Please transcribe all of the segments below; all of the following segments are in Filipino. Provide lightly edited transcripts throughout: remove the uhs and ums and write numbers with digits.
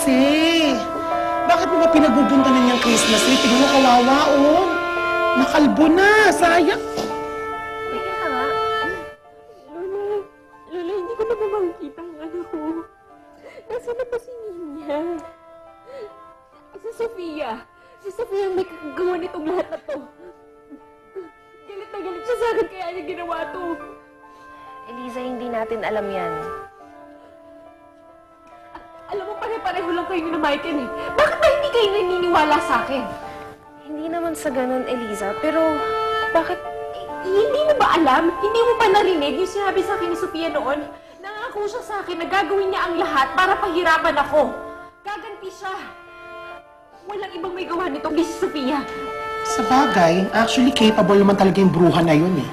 kasi? Bakit mo ba pinagbubuntanan niyang Christmas tree? Tingnan mo, kawawa, oh. Nakalbo na, sayang. Tingin ka nga. Lola, hindi ko na ba makikita ang anak ko? Nasaan na ba si Ninya? Si Sofia. Si Sofia ang may kagagawa nitong lahat na to. Galit na galit siya sa akin kaya niya ginawa to. Eliza, hindi natin alam yan. Alam mo, pare-pareho lang kayo ni Michael eh. Bakit ba hindi kayo naniniwala sa akin? Hindi naman sa ganun, Eliza. Pero, bakit? Hindi mo ba alam? Hindi mo ba narinig yung sinabi sa akin ni Sofia noon? Nangako siya sa akin na gagawin niya ang lahat para pahirapan ako. Gaganti siya. Walang ibang may gawa nito, si Sofia. Sa bagay, actually capable naman talaga yung bruha na yun eh.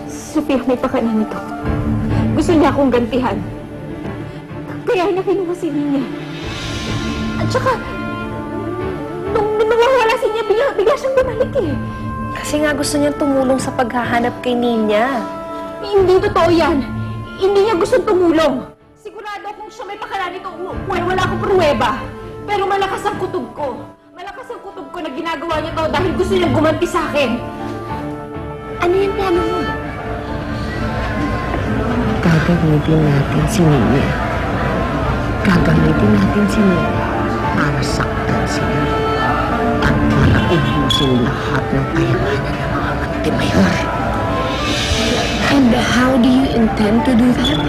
Sofia, may pakana nito. Gusto niya akong gantihan. Kaya niya kinuha si Ninya. At saka, nung nawawala si Ninya, bigla siyang bumalik eh. Kasi nga gusto niyang tumulong sa paghahanap kay Ninya. Hindi totoo yan. Hindi niya gustong tumulong. Sigurado akong siya may pakala nito. Wala akong pruweba. Pero malakas ang kutob ko. Malakas ang kutob ko na ginagawa niya to dahil gusto niyang gumanti sa akin. Ano yung plano mo? Gagamitin natin si Ninya. Gagamitin natin si Ninya para saktan sila. At para ubusin lahat ng kayamanan ng mga Montemayor. And how do you intend to do that?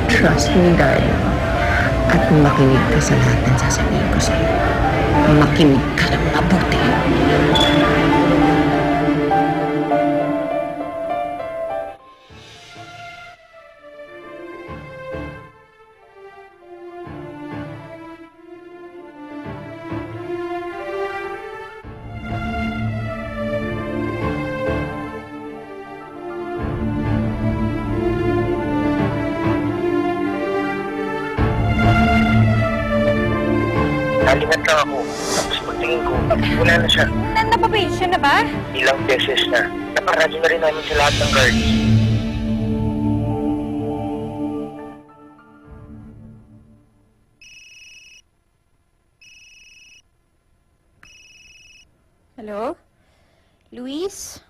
Trust me, darling. At makinig ka sa lahat ng sasabihin ko sa'yo. Makinig ka ng mabuti. Nalingat lang ako. Tapos pagtingin ko, wala na siya. Napapensyon na ba? Ilang beses na. Naparadyo na rin namin sa lahat ng guards. Hello? Luis?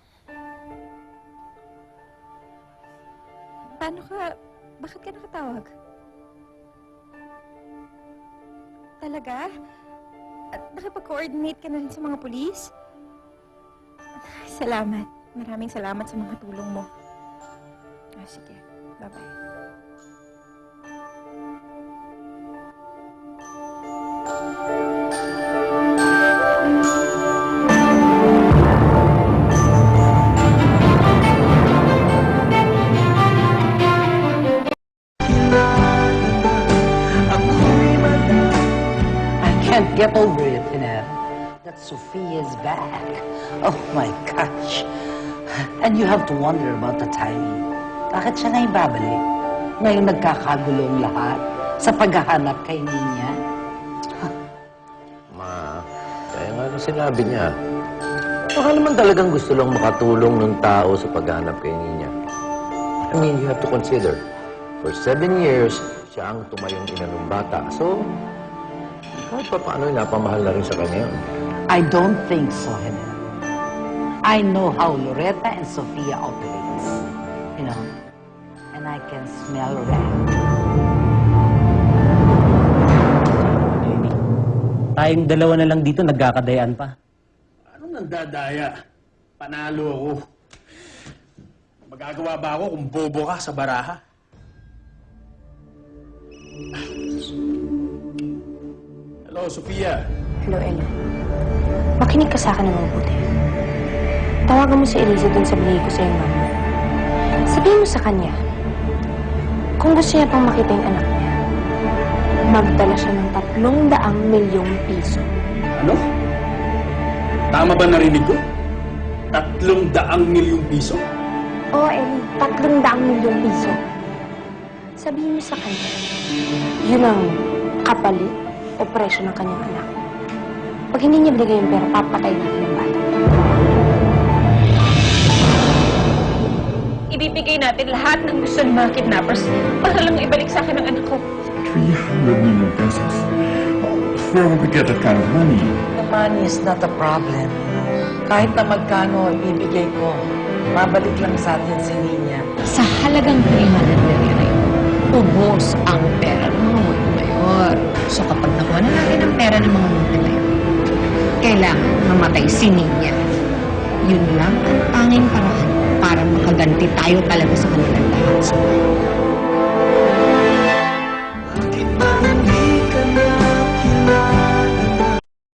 Paano ka? Bakit ka nakatawag? Talaga? At nakipag-coordinate ka na rin sa mga pulis? Salamat. Maraming salamat sa mga tulong mo. Sige. Bye-bye. Can't get over it, Iner. That Sophia's back. Oh my gosh. And you have to wonder about the timing. Bakit siya na ibabalik? Ngayon nagkakagulong lahat sa paghahanap kay Ninya. Ma, kaya nga nung sinabi niya, baka naman talagang gusto lang makatulong ng tao sa paghahanap kay Ninya. I mean, you have to consider, for 7 years, siya ang tumayong ina ng bata. So, kahit pa paano, napamahal na rin sa kanya. I don't think so, Iner. I know how Loretta and Sophia operates. You know, and I can smell rat. Baby, tayong dalawa na lang dito, nagkakadayaan pa. Anong nandadaya? Panalo ako. Magagawa ba ako kung bobo ka sa baraha? Hello, Sofia. Hello, Ella. Makinig ka sa akin ng mabuti. Tawagan mo si Eliza dun sa binigay ko sa iyong mama. Sabihin mo sa kanya, kung gusto niya pang makita yung anak niya, magdala siya ng 300 milyong piso. Ano? Tama ba narinig ko? 300 milyong piso? Oo, Ellie. 300 milyong piso. Sabihin mo sa kanya, yun ang kapalit o presyo ng kanyang anak. Pag hindi niya binigay yung pera, papatay natin ang bata. ibibigay natin lahat ng gusto ng mga kidnappers para lang ibalik sa akin ang anak ko. 300 million pesos. Where would we get that kind of money? The money is not a problem. Kahit na magkano ibibigay ko, mabalik lang sa atin si Nina. Sa halagang 300 million na yun, ubos ang pera ng mga multimayor. So kapag nakuha na natin ang pera ng mga multimayor, kailangan mamatay si Nina. Yun lang ang tanging paraan para makaganti tayo talaga sa kanilang lahat.